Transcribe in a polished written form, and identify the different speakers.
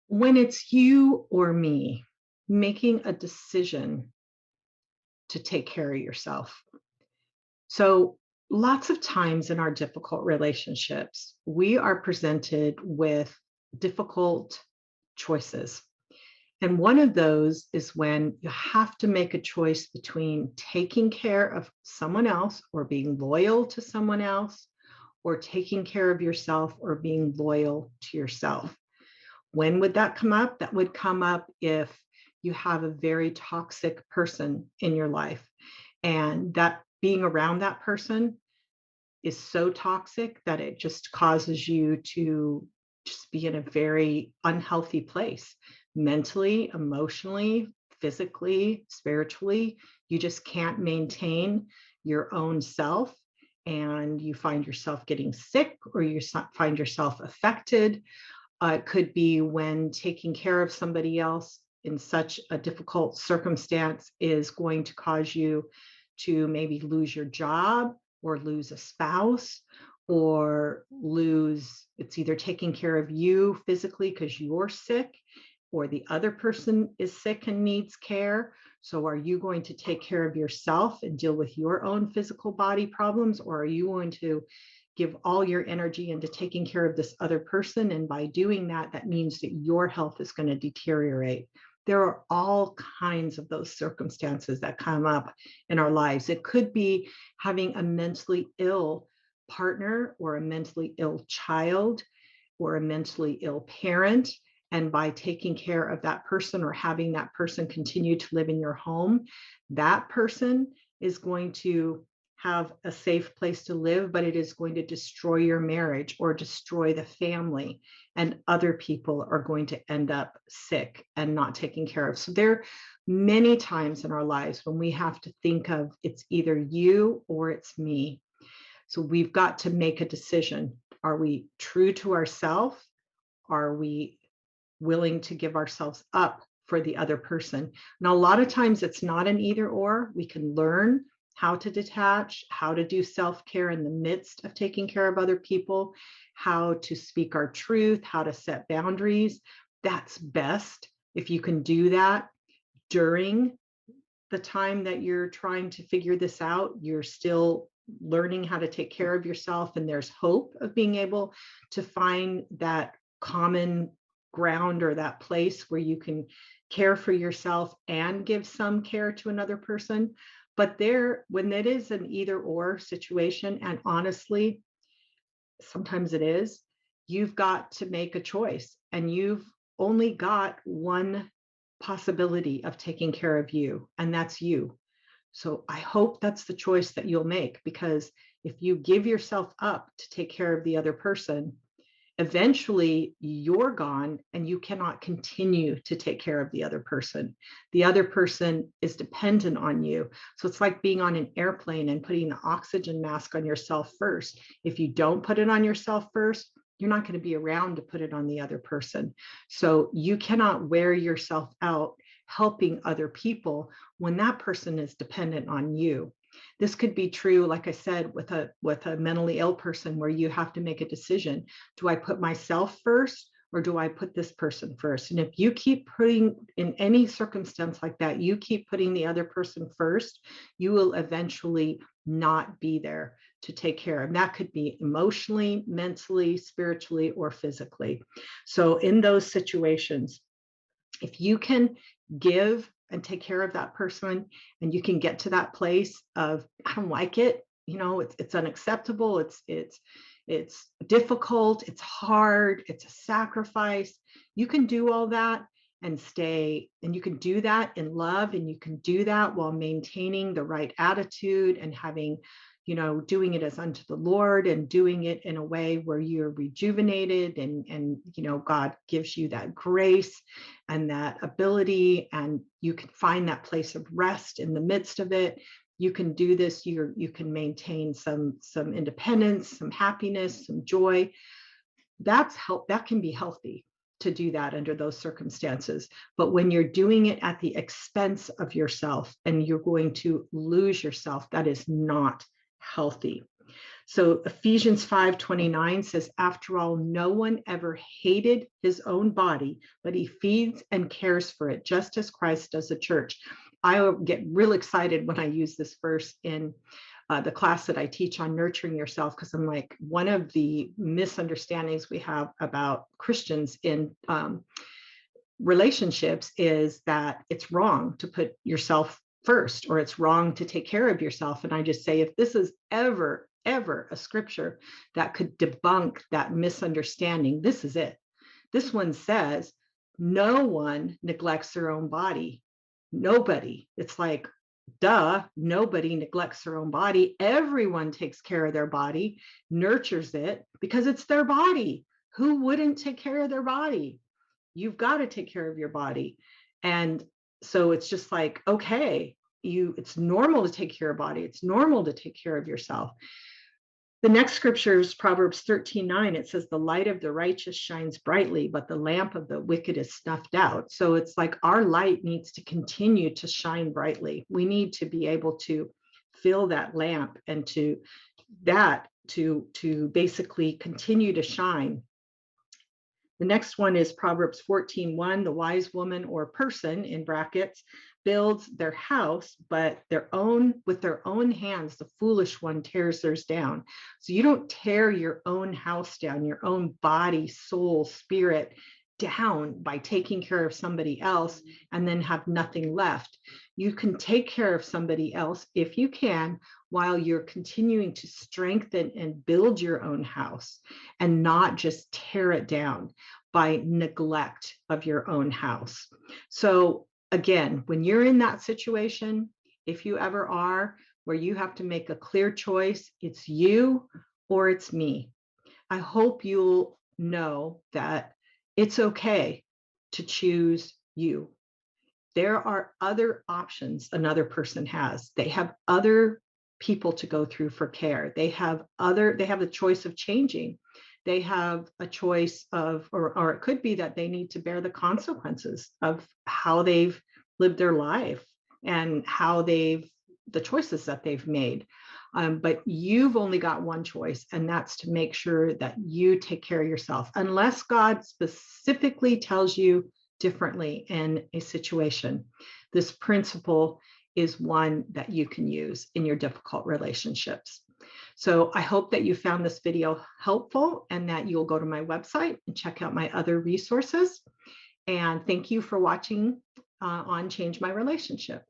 Speaker 1: When it's you or me making a decision to take care of yourself. So, lots of times in our difficult relationships, we are presented with difficult choices. And one of those is when you have to make a choice between taking care of someone else or being loyal to someone else, or taking care of yourself or being loyal to yourself. When would that come up? That would come up if you have a very toxic person in your life, and that being around that person is so toxic that it just causes you to just be in a very unhealthy place mentally, emotionally, physically, spiritually. You just can't maintain your own self, and you find yourself getting sick, or you find yourself affected. It could be when taking care of somebody else in such a difficult circumstance is going to cause you to maybe lose your job or lose a spouse, or lose, it's either taking care of you physically because you're sick, or the other person is sick and needs care. So are you going to take care of yourself and deal with your own physical body problems, or are you going to give all your energy into taking care of this other person? And by doing that, that means that your health is going to deteriorate. There are all kinds of those circumstances that come up in our lives. It could be having a mentally ill partner, or a mentally ill child, or a mentally ill parent. And by taking care of that person, or having that person continue to live in your home, that person is going to have a safe place to live, but it is going to destroy your marriage or destroy the family. And other people are going to end up sick and not taken care of. So there are many times in our lives when we have to think of, it's either you or it's me. So we've got to make a decision. Are we true to ourselves? Are we willing to give ourselves up for the other person? Now, a lot of times it's not an either or. We can learn how to detach, how to do self-care in the midst of taking care of other people, how to speak our truth, how to set boundaries. That's best if you can do that during the time that you're trying to figure this out. You're still learning how to take care of yourself, and there's hope of being able to find that common ground, or that place where you can care for yourself and give some care to another person. But there, when it is an either or situation, and honestly, sometimes it is, you've got to make a choice, and you've only got one possibility of taking care of you, and that's you. So I hope that's the choice that you'll make, because if you give yourself up to take care of the other person, eventually you're gone and you cannot continue to take care of the other person. The other person is dependent on you. So it's like being on an airplane and putting the oxygen mask on yourself first. If you don't put it on yourself first, you're not going to be around to put it on the other person. So you cannot wear yourself out helping other people when that person is dependent on you. This could be true, like I said, with a mentally ill person, where you have to make a decision. Do I put myself first, or do I put this person first? And if you keep putting, in any circumstance like that, you keep putting the other person first, you will eventually not be there to take care of. And that could be emotionally, mentally, spiritually, or physically. So in those situations, if you can give and take care of that person, and you can get to that place of, I don't like it, it's unacceptable, it's difficult, it's hard, it's a sacrifice. You can do all that and stay, and you can do that in love, and you can do that while maintaining the right attitude, and having, doing it as unto the Lord, and doing it in a way where you're rejuvenated, and God gives you that grace and that ability, and you can find that place of rest in the midst of it. You can do this. You can maintain some independence, some happiness, some joy. That can be healthy to do that under those circumstances. But when you're doing it at the expense of yourself, and you're going to lose yourself, that is not healthy. So Ephesians 5:29 says, after all, no one ever hated his own body, but he feeds and cares for it, just as Christ does the church. I get real excited when I use this verse in the class that I teach on nurturing yourself, because I'm like, one of the misunderstandings we have about Christians in relationships is that it's wrong to put yourself first, or it's wrong to take care of yourself. And I just say, if this is ever a scripture that could debunk that misunderstanding, this is it. This one says, no one neglects their own body. Nobody. It's like, duh, nobody neglects their own body. Everyone takes care of their body, nurtures it, because it's their body. Who wouldn't take care of their body? You've got to take care of your body. And so it's just like, okay, it's normal to take care of your body. It's normal to take care of yourself. The next scripture is Proverbs 13:9. It says, the light of the righteous shines brightly, but the lamp of the wicked is snuffed out. So it's like our light needs to continue to shine brightly. We need to be able to fill that lamp and to basically continue to shine. The next one is Proverbs 14:1. The wise woman or person, in brackets, builds their house, but with their own hands, the foolish one tears theirs down. So you don't tear your own house down, your own body, soul, spirit down by taking care of somebody else and then have nothing left. You can take care of somebody else if you can, while you're continuing to strengthen and build your own house, and not just tear it down by neglect of your own house. So again, when you're in that situation, if you ever are, where you have to make a clear choice, it's you or it's me, I hope you'll know that it's okay to choose you. There are other options another person has. They have other people to go through for care. They have the choice of changing. They have a choice of, or it could be that they need to bear the consequences of how they've lived their life and the choices that they've made. But you've only got one choice, and that's to make sure that you take care of yourself, unless God specifically tells you differently in a situation. This principle is one that you can use in your difficult relationships. So I hope that you found this video helpful and that you'll go to my website and check out my other resources. And thank you for watching on Change My Relationship.